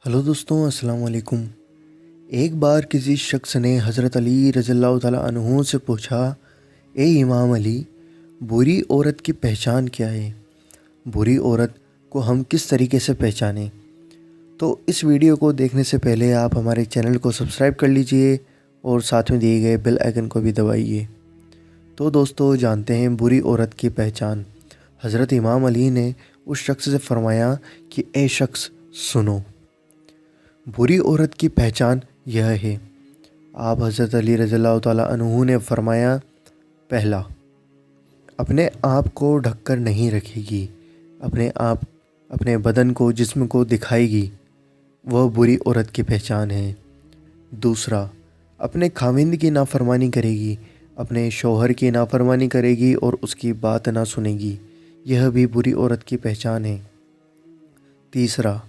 Hello दोस्तों, अस्सलाम वालेकुम। एक बार किसी शख्स ने हज़रत अली रज़ी अल्लाह ताला अन्हु से पूछा, ए इमाम अली, बुरी औरत की पहचान क्या है? बुरी औरत को हम किस तरीके से पहचानें? तो इस वीडियो को देखने से पहले आप हमारे चैनल को सब्सक्राइब कर लीजिए और साथ में दिए गए बेल आइकन को भी दबाइए। तो दोस्तों, जानते हैं बुरी औरत की पहचान। हज़रत इमाम अली ने उस शख्स से फरमाया कि ए शख्स सुनो, बुरी औरत की पहचान यह है। आप हज़रत अली रज़ियल्लाहु ताला अन्हु ने फरमाया, पहला, अपने आप को ढककर नहीं रखेगी, अपने बदन को, जिस्म को दिखाएगी, वह बुरी औरत की पहचान है। दूसरा, अपने खाविंद की नाफरमानी करेगी, अपने शौहर की नाफरमानी करेगी और उसकी बात ना सुनेगी, यह भी बुरी औरत की पहचान है। तीसरा,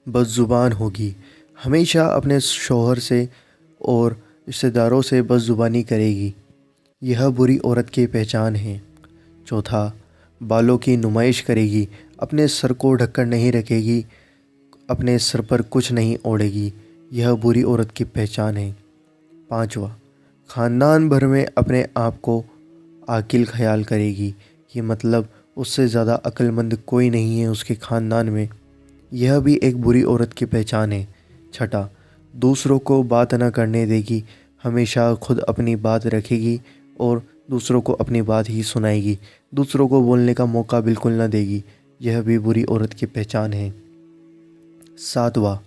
बदज़ुबान होगी, हमेशा अपने शौहर से और रिश्तेदारों से बदज़ुबानी करेगी, यह बुरी औरत की पहचान है। चौथा, बालों की नुमाइश करेगी, अपने सर को ढककर नहीं रखेगी, अपने सर पर कुछ नहीं ओढ़ेगी, यह बुरी औरत की पहचान है। पांचवा, ख़ानदान भर में अपने आप को आकिल ख्याल करेगी, ये मतलब उससे ज़्यादा अक्लमंद कोई नहीं है उसके ख़ानदान में, यह भी एक बुरी औरत की पहचान है। छठा, दूसरों को बात न करने देगी, हमेशा खुद अपनी बात रखेगी और दूसरों को अपनी बात ही सुनाएगी, दूसरों को बोलने का मौका बिल्कुल न देगी, यह भी बुरी औरत की पहचान है। सातवां,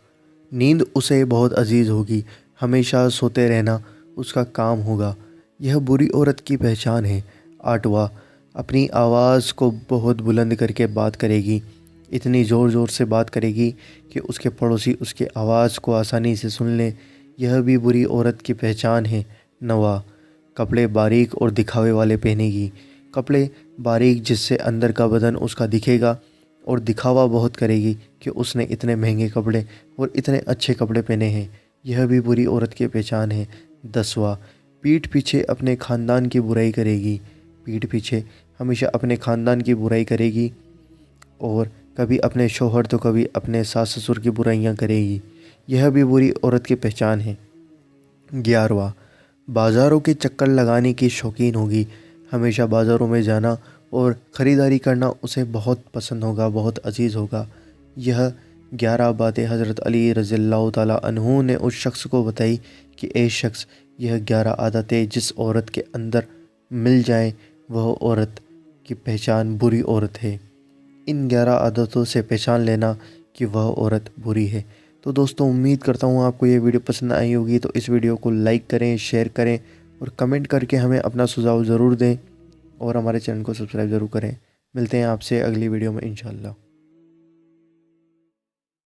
नींद उसे बहुत अजीज़ होगी, हमेशा सोते रहना उसका काम होगा, यह बुरी औरत की पहचान है। आठवां, अपनी आवाज़ को बहुत बुलंद करके बात करेगी, इतनी ज़ोर ज़ोर से बात करेगी कि उसके पड़ोसी उसकी आवाज़ को आसानी से सुन लें, यह भी बुरी औरत की पहचान है। नवा, कपड़े बारीक और दिखावे वाले पहनेगी, कपड़े बारीक जिससे अंदर का बदन उसका दिखेगा, और दिखावा बहुत करेगी कि उसने इतने महंगे कपड़े और इतने अच्छे कपड़े पहने हैं, यह भी बुरी औरत की पहचान है। 10वां, पीठ पीछे अपने ख़ानदान की बुराई करेगी, पीठ पीछे हमेशा अपने ख़ानदान की बुराई करेगी और कभी अपने शौहर तो कभी अपने सास ससुर की बुराइयां करेगी, यह भी बुरी औरत की पहचान है। 11वां, बाज़ारों के चक्कर लगाने की शौकीन होगी, हमेशा बाज़ारों में जाना और ख़रीदारी करना उसे बहुत पसंद होगा, बहुत अजीज़ होगा। यह 11 बातें हज़रत अली रज़ियल्लाहु ताला अन्हु ने उस शख्स को बताई कि ए शख्स, यह 11 आदतें जिस औरत के अंदर मिल जाएं, वह औरत की पहचान बुरी औरत है। इन 11 आदतों से पहचान लेना कि वह औरत बुरी है। तो दोस्तों, उम्मीद करता हूँ आपको ये वीडियो पसंद आई होगी। तो इस वीडियो को लाइक करें, शेयर करें और कमेंट करके हमें अपना सुझाव ज़रूर दें और हमारे चैनल को सब्सक्राइब ज़रूर करें। मिलते हैं आपसे अगली वीडियो में इंशाअल्लाह।